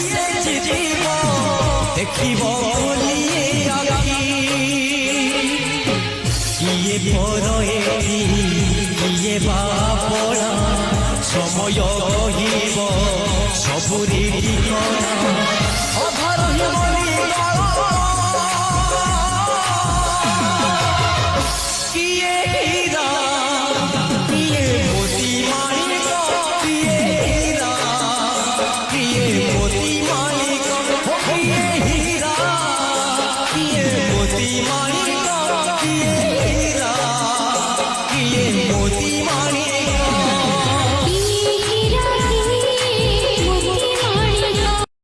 से जीव देखिब बोलिए आखि किए परएति किए बापड़ा समय रहिब सबुरी